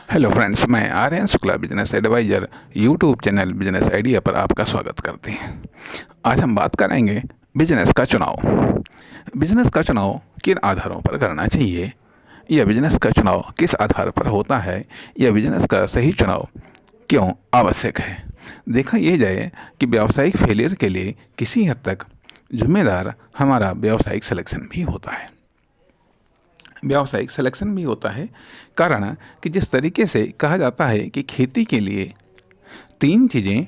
Hello friends, मैं Aryan Shukla business advisor YouTube channel business idea पर आपका स्वागत करते हैं। आज हम बात करेंगे बिजनेस का चुनाव। बिजनेस का चुनाव किन आधारों पर करना चाहिए, या बिजनेस का चुनाव किस आधार पर होता है, या बिजनेस का सही चुनाव क्यों आवश्यक है। देखा यह जाए कि व्यावसायिक फेलियर के लिए किसी हद तक जिम्मेदार हमारा व्यावसायिक सिलेक्शन भी होता है। व्यावसायिक सिलेक्शन भी होता है, कारण कि जिस तरीके से कहा जाता है कि खेती के लिए तीन चीज़ें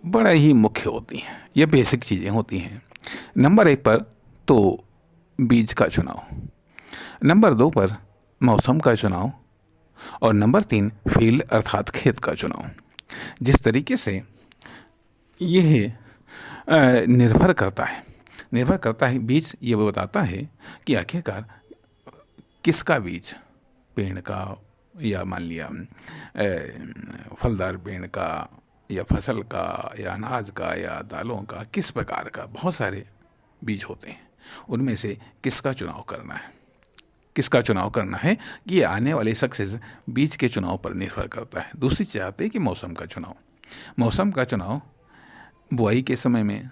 बड़ा ही मुख्य होती हैं, ये बेसिक चीज़ें होती हैं। नंबर एक पर तो बीज का चुनाव, नंबर दो पर मौसम का चुनाव, और नंबर तीन फील्ड अर्थात खेत का चुनाव। जिस तरीके से यह निर्भर करता है बीज, ये वो बताता है कि आखिरकार किसका बीज, पेड़ का, या मान लिया फलदार पेड़ का, या फसल का, या अनाज का, या दालों का, किस प्रकार का, बहुत सारे बीज होते हैं। उनमें से किसका चुनाव करना है, कि ये आने वाली सक्सेस बीज के चुनाव पर निर्भर करता है। दूसरी चीज़ आती है कि मौसम का चुनाव बुआई के समय में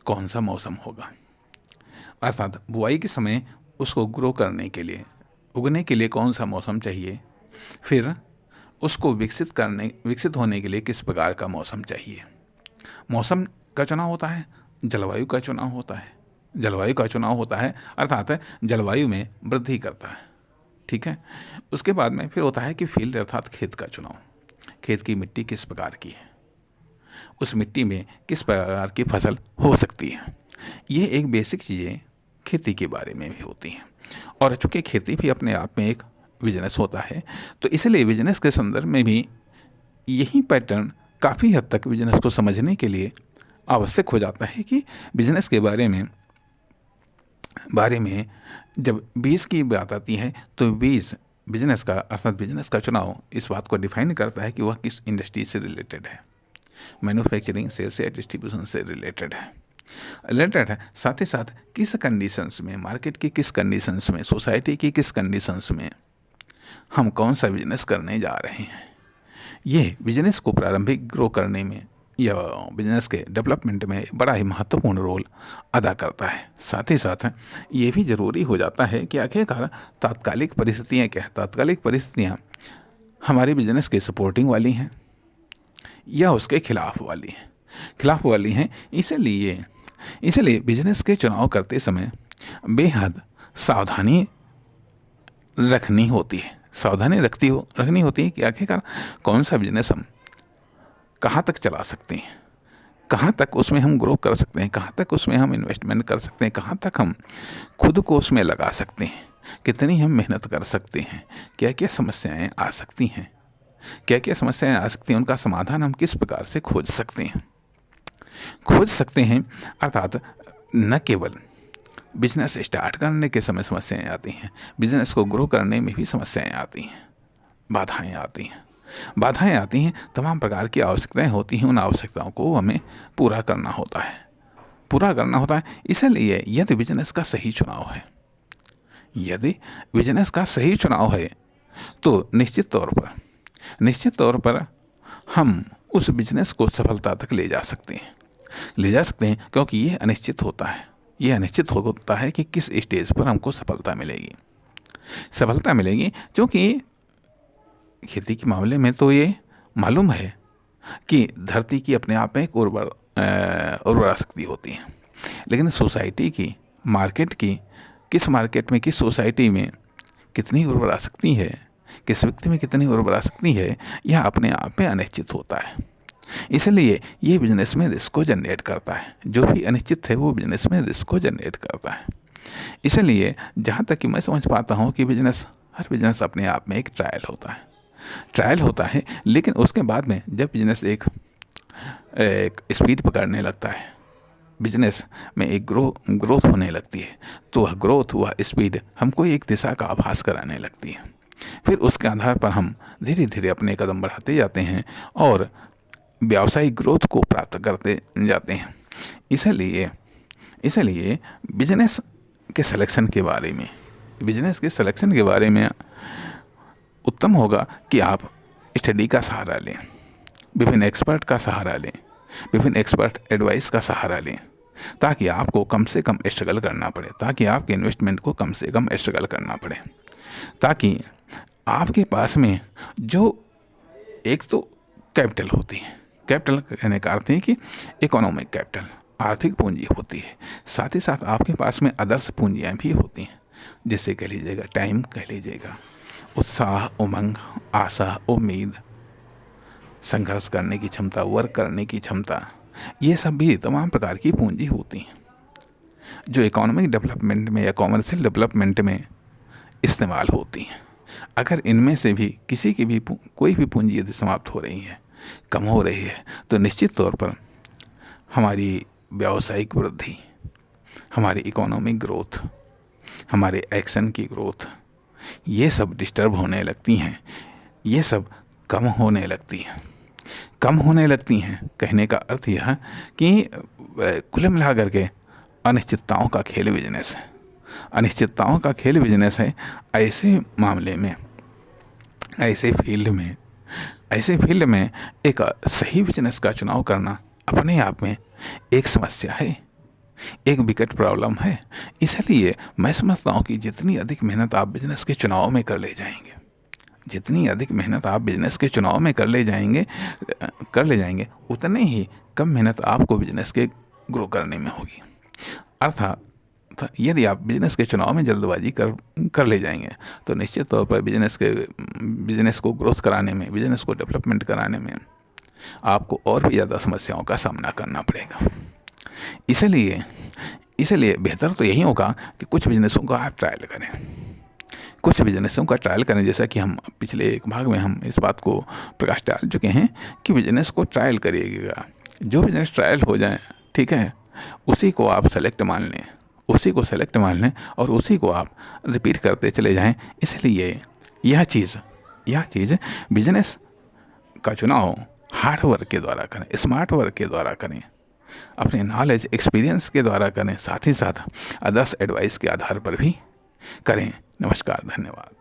कौन सा मौसम होगा, अर्थात बुआई के समय उसको ग्रो करने के लिए, उगने के लिए कौन सा मौसम चाहिए, फिर उसको विकसित होने के लिए किस प्रकार का मौसम चाहिए। मौसम का चुनाव होता है, जलवायु का चुनाव होता है, अर्थात जलवायु में वृद्धि करता है। ठीक है। उसके बाद में फिर होता है कि फील्ड अर्थात खेत का चुनाव। खेत की मिट्टी किस प्रकार की है, उस मिट्टी में किस प्रकार की फसल हो सकती है। ये एक बेसिक चीज़ें खेती के बारे में भी होती हैं। और चूँकि खेती भी अपने आप में एक बिजनेस होता है, तो इसलिए बिजनेस के संदर्भ में भी यही पैटर्न काफ़ी हद तक बिजनेस को समझने के लिए आवश्यक हो जाता है कि बिजनेस के बारे में जब बीज की बात आती है, तो बीज बिजनेस का अर्थात बिजनेस का चुनाव इस बात को डिफाइन करता है कि वह किस इंडस्ट्री से रिलेटेड है, मैन्युफैक्चरिंग, सेल्स या डिस्ट्रीब्यूशन से रिलेटेड है। साथ ही साथ किस कंडीशंस में, मार्केट की किस कंडीशंस में, सोसाइटी की किस कंडीशंस में हम कौन सा बिजनेस करने जा रहे हैं। ये बिजनेस को प्रारंभिक ग्रो करने में या बिजनेस के डेवलपमेंट में बड़ा ही महत्वपूर्ण रोल अदा करता है। साथ ही साथ ये भी ज़रूरी हो जाता है कि आखिरकार तात्कालिक परिस्थितियाँ हमारे बिजनेस के सपोर्टिंग वाली हैं या उसके खिलाफ वाली हैं। इसलिए बिजनेस के चुनाव करते समय बेहद सावधानी रखनी होती है कि आखिरकार कौन सा बिजनेस हम कहाँ तक चला सकते हैं, कहाँ तक उसमें हम ग्रो कर सकते हैं, कहाँ तक उसमें हम इन्वेस्टमेंट कर सकते हैं, कहाँ तक हम खुद को उसमें लगा सकते हैं, कितनी हम मेहनत कर सकते हैं, क्या क्या समस्याएं आ सकती हैं, उनका समाधान हम किस प्रकार से खोज सकते हैं। अर्थात न केवल बिजनेस स्टार्ट करने के समय समस्याएं आती हैं, बिजनेस को ग्रो करने में भी समस्याएं आती हैं, बाधाएं आती हैं, तमाम प्रकार की आवश्यकताएं होती हैं। उन आवश्यकताओं को हमें पूरा करना होता है। इसलिए यदि बिजनेस का सही चुनाव है, तो निश्चित तौर पर हम उस बिजनेस को सफलता तक ले जा सकते हैं, क्योंकि ये अनिश्चित होता है कि किस स्टेज पर हमको सफलता मिलेगी। क्योंकि खेती के मामले में तो ये मालूम है कि धरती की अपने आप में एक उर्वरा शक्ति होती है, लेकिन सोसाइटी की, किस मार्केट में, किस सोसाइटी में कितनी उर्वरा शक्ति है, किस व्यक्ति में कितनी उर्वरा शक्ति है, यह अपने आप में अनिश्चित होता है। इसलिए ये बिजनेस में रिस्क को जनरेट करता है। जो भी अनिश्चित है वो बिजनेस में रिस्क को जनरेट करता है। इसलिए जहाँ तक कि मैं समझ पाता हूँ कि हर बिजनेस अपने आप में एक ट्रायल होता है, लेकिन उसके बाद में जब बिजनेस एक स्पीड पकड़ने लगता है, बिजनेस में एक ग्रोथ होने लगती है, तो वह स्पीड हमको एक दिशा का आभास कराने लगती है। फिर उसके आधार पर हम धीरे धीरे अपने कदम बढ़ाते जाते हैं और व्यावसायिक ग्रोथ को प्राप्त करते जाते हैं। इसलिए बिजनेस के सिलेक्शन के बारे में उत्तम होगा कि आप स्टडी का सहारा लें, विभिन्न एक्सपर्ट का सहारा लें, विभिन्न एक्सपर्ट एडवाइस का सहारा लें, ताकि आपको कम से कम स्ट्रगल करना पड़े, ताकि आपके इन्वेस्टमेंट को कम से कम स्ट्रगल करना पड़े, ताकि आपके पास में जो एक तो कैपिटल होती है, कैपिटल कहने का अर्थ है कि इकोनॉमिक कैपिटल, आर्थिक पूंजी होती है, साथ ही साथ आपके पास में अदर्स पूंजियाँ भी होती हैं, जैसे कह लीजिएगा टाइम, कह लीजिएगा उत्साह, उमंग, आशा, उम्मीद, संघर्ष करने की क्षमता, वर्क करने की क्षमता, ये सब भी तमाम प्रकार की पूंजी होती हैं जो इकोनॉमिक डेवलपमेंट में या कॉमर्शियल डेवलपमेंट में इस्तेमाल होती हैं। अगर इनमें से भी किसी की भी कोई भी पूंजी यदि समाप्त हो रही है, कम हो रही है, तो निश्चित तौर पर हमारी व्यावसायिक वृद्धि, हमारी इकोनॉमिक ग्रोथ, हमारे एक्शन की ग्रोथ, ये सब डिस्टर्ब होने लगती हैं, ये सब कम होने लगती हैं। कम होने लगती हैं कहने का अर्थ यह कि कुल मिला करके अनिश्चितताओं का खेल बिजनेस है। अनिश्चितताओं का खेल बिजनेस है। ऐसे मामले में, ऐसे फील्ड में एक सही बिजनेस का चुनाव करना अपने आप में एक समस्या है, एक विकट प्रॉब्लम है। इसलिए मैं समझता हूँ कि जितनी अधिक मेहनत आप बिजनेस के चुनाव में कर ले जाएंगे, जितनी अधिक मेहनत आप बिजनेस के चुनाव में कर ले जाएंगे, उतने ही कम मेहनत आपको बिजनेस के ग्रो करने में होगी। अर्थात यदि आप बिजनेस के चुनाव में जल्दबाजी कर ले जाएंगे तो निश्चित तौर पर बिजनेस को ग्रोथ कराने में, बिजनेस को डेवलपमेंट कराने में आपको और भी ज़्यादा समस्याओं का सामना करना पड़ेगा। इसलिए बेहतर तो यही होगा कि कुछ बिजनेसों का आप ट्रायल करें। जैसा कि हम पिछले एक भाग में हम इस बात को प्रकाश डाल चुके हैं कि बिजनेस को ट्रायल करिएगा। जो बिजनेस ट्रायल हो जाए, ठीक है, उसी को आप सेलेक्ट मान लें और उसी को आप रिपीट करते चले जाएं। इसलिए यह चीज़ बिजनेस का चुनाव हार्ड वर्क के द्वारा करें, स्मार्ट वर्क के द्वारा करें, अपने नॉलेज, एक्सपीरियंस के द्वारा करें, साथ ही साथ अदर्स एडवाइस के आधार पर भी करें। नमस्कार, धन्यवाद।